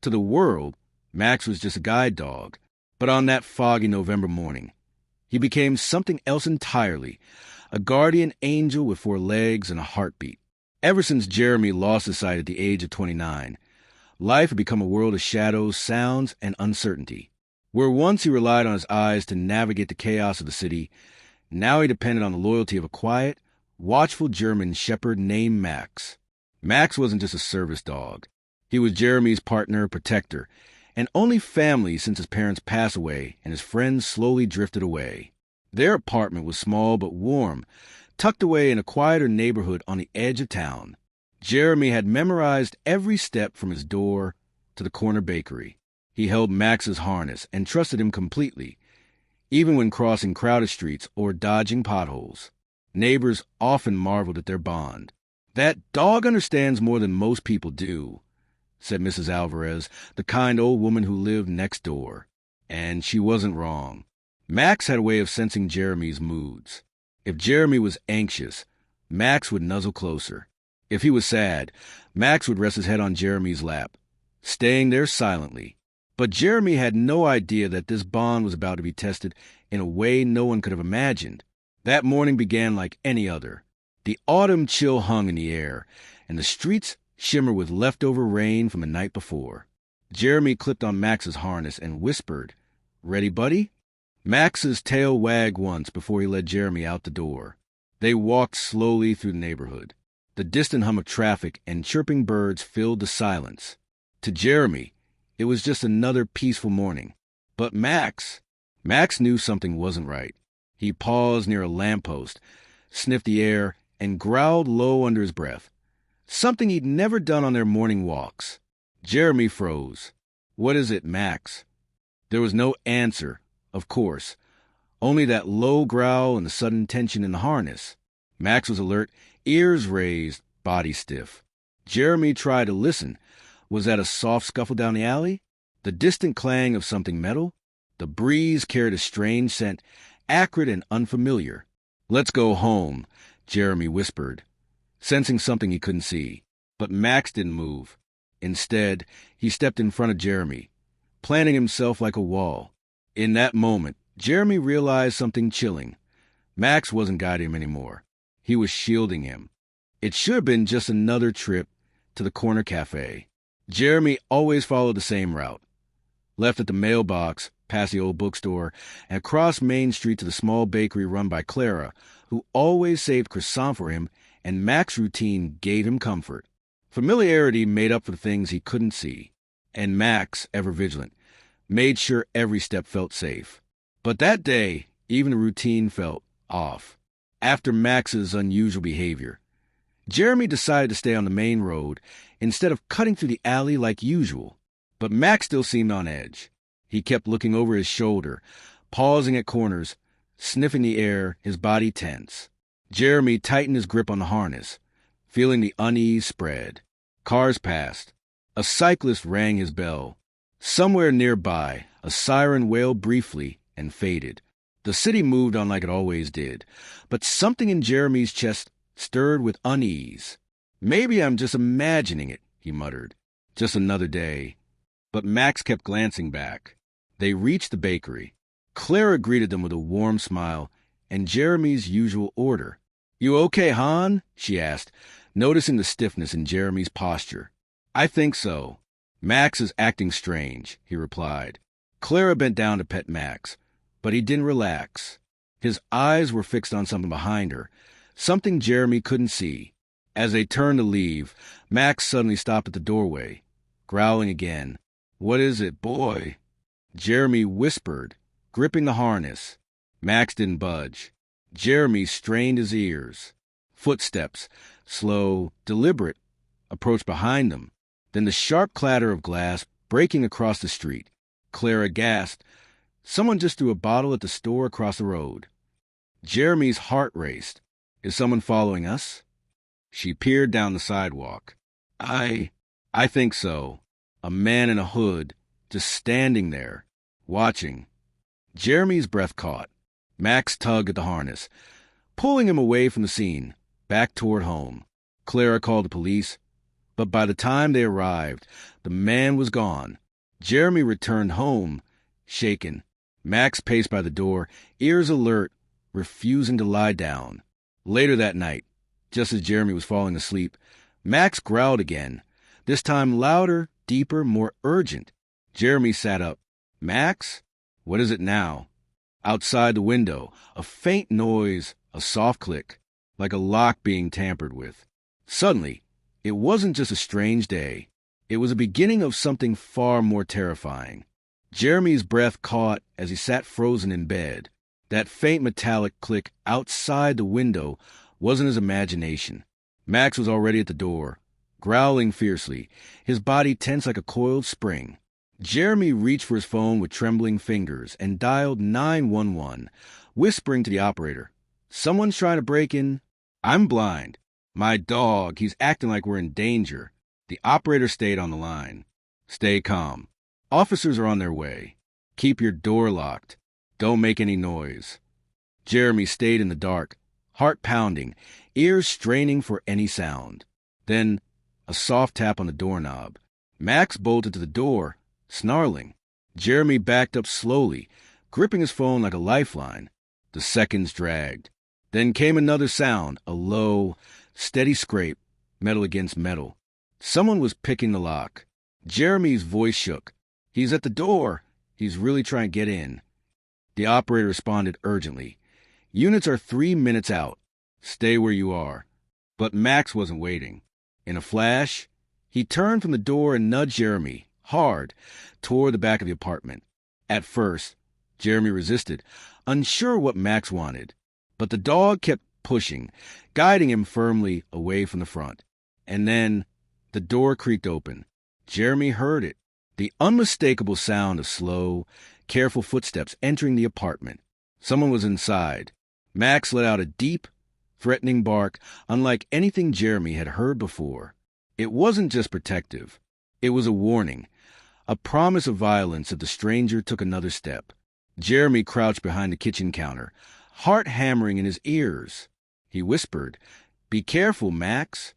To the world, Max was just a guide dog. But on that foggy November morning, he became something else entirely, a guardian angel with 4 legs and a heartbeat. Ever since Jeremy lost his sight at the age of 29, life had become a world of shadows, sounds, and uncertainty. Where once he relied on his eyes to navigate the chaos of the city, now he depended on the loyalty of a quiet, watchful German shepherd named Max. Max wasn't just a service dog. He was Jeremy's partner, protector, and only family since his parents passed away and his friends slowly drifted away. Their apartment was small but warm, tucked away in a quieter neighborhood on the edge of town. Jeremy had memorized every step from his door to the corner bakery. He held Max's harness and trusted him completely, even when crossing crowded streets or dodging potholes. Neighbors often marveled at their bond. "That dog understands more than most people do," said Mrs. Alvarez, the kind old woman who lived next door. And she wasn't wrong. Max had a way of sensing Jeremy's moods. If Jeremy was anxious, Max would nuzzle closer. If he was sad, Max would rest his head on Jeremy's lap, staying there silently. But Jeremy had no idea that this bond was about to be tested in a way no one could have imagined. That morning began like any other. The autumn chill hung in the air, and the streets shimmered with leftover rain from the night before. Jeremy clipped on Max's harness and whispered, "Ready, buddy?" Max's tail wagged once before he led Jeremy out the door. They walked slowly through the neighborhood. The distant hum of traffic and chirping birds filled the silence. To Jeremy, it was just another peaceful morning. But Max knew something wasn't right. He paused near a lamppost, sniffed the air, and growled low under his breath. Something he'd never done on their morning walks. Jeremy froze. "What is it, Max?" There was no answer, of course, only that low growl and the sudden tension in the harness. Max was alert, ears raised, body stiff. Jeremy tried to listen. Was that a soft scuffle down the alley? The distant clang of something metal? The breeze carried a strange scent, acrid and unfamiliar. "Let's go home," Jeremy whispered, sensing something he couldn't see. But Max didn't move. Instead, he stepped in front of Jeremy, planting himself like a wall. In that moment, Jeremy realized something chilling. Max wasn't guiding him anymore. He was shielding him. It should have been just another trip to the corner cafe. Jeremy always followed the same route. Left at the mailbox, past the old bookstore, and across Main Street to the small bakery run by Clara, who always saved croissant for him, and Max's routine gave him comfort. Familiarity made up for the things he couldn't see, and Max, ever vigilant, made sure every step felt safe. But that day, even the routine felt off. After Max's unusual behavior, Jeremy decided to stay on the main road instead of cutting through the alley like usual. But Max still seemed on edge. He kept looking over his shoulder, pausing at corners, sniffing the air, his body tense. Jeremy tightened his grip on the harness, feeling the unease spread. Cars passed. A cyclist rang his bell. Somewhere nearby, a siren wailed briefly and faded. The city moved on like it always did, but something in Jeremy's chest stirred with unease. "Maybe I'm just imagining it," he muttered. "Just another day." But Max kept glancing back. They reached the bakery. Clara greeted them with a warm smile and Jeremy's usual order. "You okay, Han?" she asked, noticing the stiffness in Jeremy's posture. "I think so." "Max is acting strange," he replied. Clara bent down to pet Max, but he didn't relax. His eyes were fixed on something behind her, something Jeremy couldn't see. As they turned to leave, Max suddenly stopped at the doorway, growling again. "What is it, boy?" Jeremy whispered, gripping the harness. Max didn't budge. Jeremy strained his ears. Footsteps, slow, deliberate, approached behind them. Then the sharp clatter of glass breaking across the street. Clara gasped. Someone just threw a bottle at the store across the road. Jeremy's heart raced. Is someone following us? She peered down the sidewalk. I think so. A man in a hood, just standing there, watching. Jeremy's breath caught. Max tugged at the harness, pulling him away from the scene, back toward home. Clara called the police. But by the time they arrived, the man was gone. Jeremy returned home, shaken. Max paced by the door, ears alert, refusing to lie down. Later that night, just as Jeremy was falling asleep, Max growled again, this time louder, deeper, more urgent. Jeremy sat up. Max? What is it now? Outside the window, a faint noise, a soft click, like a lock being tampered with. Suddenly, it wasn't just a strange day. It was a beginning of something far more terrifying. Jeremy's breath caught as he sat frozen in bed. That faint metallic click outside the window wasn't his imagination. Max was already at the door, growling fiercely, his body tense like a coiled spring. Jeremy reached for his phone with trembling fingers and dialed 911, whispering to the operator, "Someone's trying to break in. I'm blind. My dog, he's acting like we're in danger." The operator stayed on the line. "Stay calm. Officers are on their way. Keep your door locked. Don't make any noise." Jeremy stayed in the dark, heart pounding, ears straining for any sound. Then, a soft tap on the doorknob. Max bolted to the door, snarling. Jeremy backed up slowly, gripping his phone like a lifeline. The seconds dragged. Then came another sound, a low, steady scrape, metal against metal. Someone was picking the lock. Jeremy's voice shook. "He's at the door. He's really trying to get in." The operator responded urgently. "Units are 3 minutes out. Stay where you are." But Max wasn't waiting. In a flash, he turned from the door and nudged Jeremy, hard, toward the back of the apartment. At first, Jeremy resisted, unsure what Max wanted. But the dog kept pushing, guiding him firmly away from the front. And then, the door creaked open. Jeremy heard it, the unmistakable sound of slow, careful footsteps entering the apartment. Someone was inside. Max let out a deep, threatening bark, unlike anything Jeremy had heard before. It wasn't just protective. It was a warning, a promise of violence if the stranger took another step. Jeremy crouched behind the kitchen counter, heart hammering in his ears. He whispered, "Be careful, Max."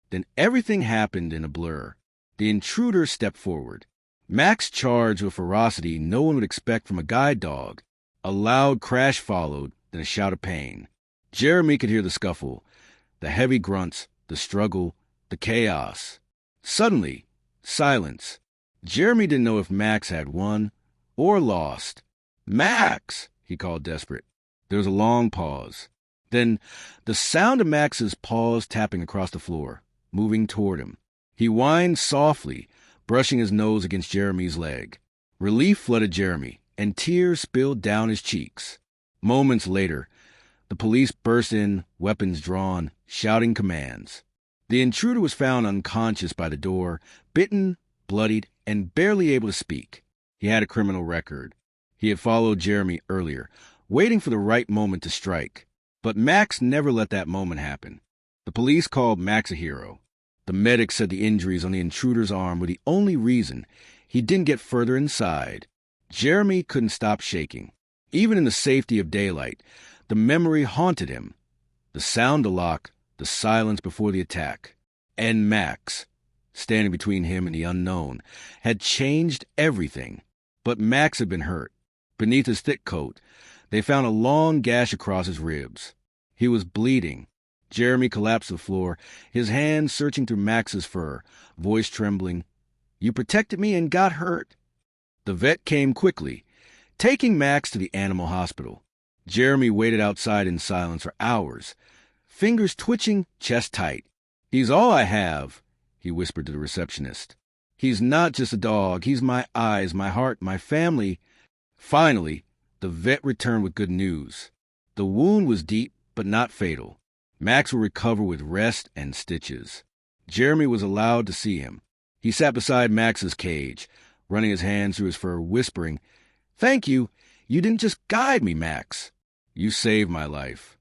Then everything happened in a blur. The intruder stepped forward. Max charged with ferocity no one would expect from a guide dog. A loud crash followed, then a shout of pain. Jeremy could hear the scuffle, the heavy grunts, the struggle, the chaos. Suddenly, silence. Jeremy didn't know if Max had won or lost. "Max!" he called, desperate. There was a long pause. Then the sound of Max's paws tapping across the floor, moving toward him. He whined softly, brushing his nose against Jeremy's leg. Relief flooded Jeremy, and tears spilled down his cheeks. Moments later, the police burst in, weapons drawn, shouting commands. The intruder was found unconscious by the door, bitten, bloodied, and barely able to speak. He had a criminal record. He had followed Jeremy earlier, waiting for the right moment to strike. But Max never let that moment happen. The police called Max a hero. The medic said the injuries on the intruder's arm were the only reason he didn't get further inside. Jeremy couldn't stop shaking. Even in the safety of daylight, the memory haunted him. The sound of lock, the silence before the attack. And Max, standing between him and the unknown, had changed everything. But Max had been hurt. Beneath his thick coat, they found a long gash across his ribs. He was bleeding. Jeremy collapsed to the floor, his hands searching through Max's fur, voice trembling. "You protected me and got hurt." The vet came quickly, taking Max to the animal hospital. Jeremy waited outside in silence for hours, fingers twitching, chest tight. "He's all I have," he whispered to the receptionist. "He's not just a dog. He's my eyes, my heart, my family." Finally, the vet returned with good news. The wound was deep, but not fatal. Max will recover with rest and stitches. Jeremy was allowed to see him. He sat beside Max's cage, running his hands through his fur, whispering, "Thank you. You didn't just guide me, Max. You saved my life."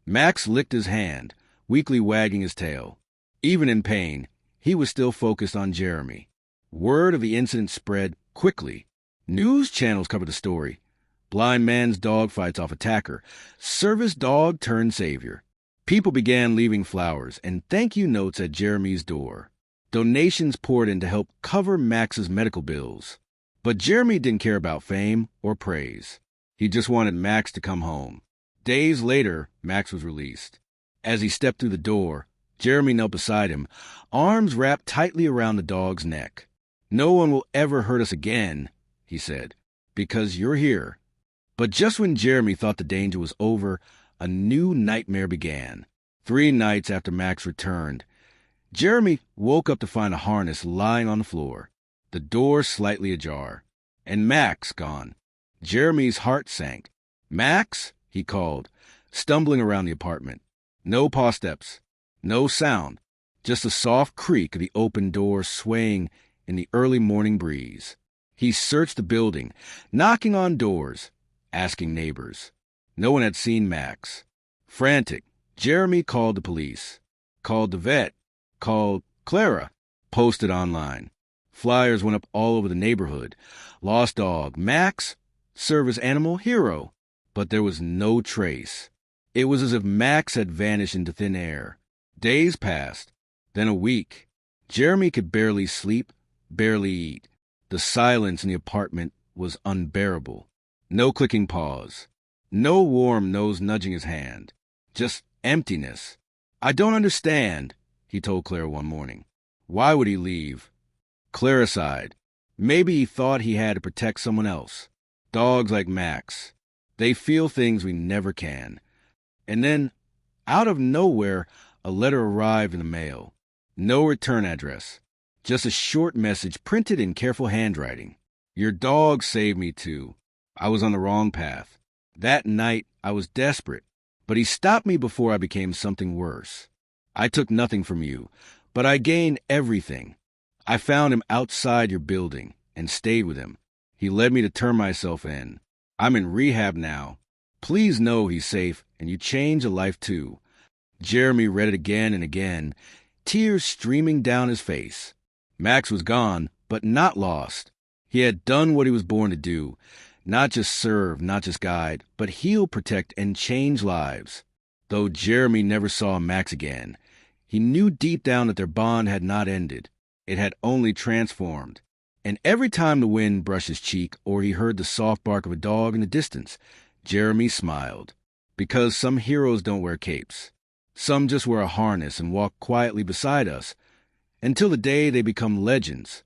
Max licked his hand, weakly wagging his tail. Even in pain, he was still focused on Jeremy. Word of the incident spread quickly. News channels covered the story. Blind man's dog fights off attacker. Service dog turned savior. People began leaving flowers and thank you notes at Jeremy's door. Donations poured in to help cover Max's medical bills. But Jeremy didn't care about fame or praise. He just wanted Max to come home. Days later, Max was released. As he stepped through the door, Jeremy knelt beside him, arms wrapped tightly around the dog's neck. "No one will ever hurt us again," he said, "because you're here." But just when Jeremy thought the danger was over, a new nightmare began. 3 nights after Max returned, Jeremy woke up to find a harness lying on the floor, the door slightly ajar, and Max gone. Jeremy's heart sank. "Max?" he called, stumbling around the apartment. No paw steps, no sound, just a soft creak of the open door swaying in the early morning breeze. He searched the building, knocking on doors, asking neighbors. No one had seen Max. Frantic, Jeremy called the police, called the vet, called Clara, posted online. Flyers went up all over the neighborhood. Lost dog, Max, service animal, hero. But there was no trace. It was as if Max had vanished into thin air. Days passed, then a week. Jeremy could barely sleep, barely eat. The silence in the apartment was unbearable. No clicking paws. No warm nose nudging his hand. Just emptiness. "I don't understand," he told Clara one morning. "Why would he leave?" Clara sighed. Maybe he thought he had to protect someone else. Dogs like Max. They feel things we never can. And then, out of nowhere, a letter arrived in the mail. No return address. Just a short message printed in careful handwriting. "Your dog saved me too. I was on the wrong path. That night, I was desperate, but he stopped me before I became something worse. I took nothing from you, but I gained everything. I found him outside your building and stayed with him. He led me to turn myself in. I'm in rehab now. Please know he's safe, and you changed a life too." Jeremy read it again and again, tears streaming down his face. Max was gone, but not lost. He had done what he was born to do. Not just serve, not just guide, but heal, protect, and change lives. Though Jeremy never saw Max again, he knew deep down that their bond had not ended. It had only transformed. And every time the wind brushed his cheek or he heard the soft bark of a dog in the distance, Jeremy smiled. Because some heroes don't wear capes. Some just wear a harness and walk quietly beside us until the day they become legends.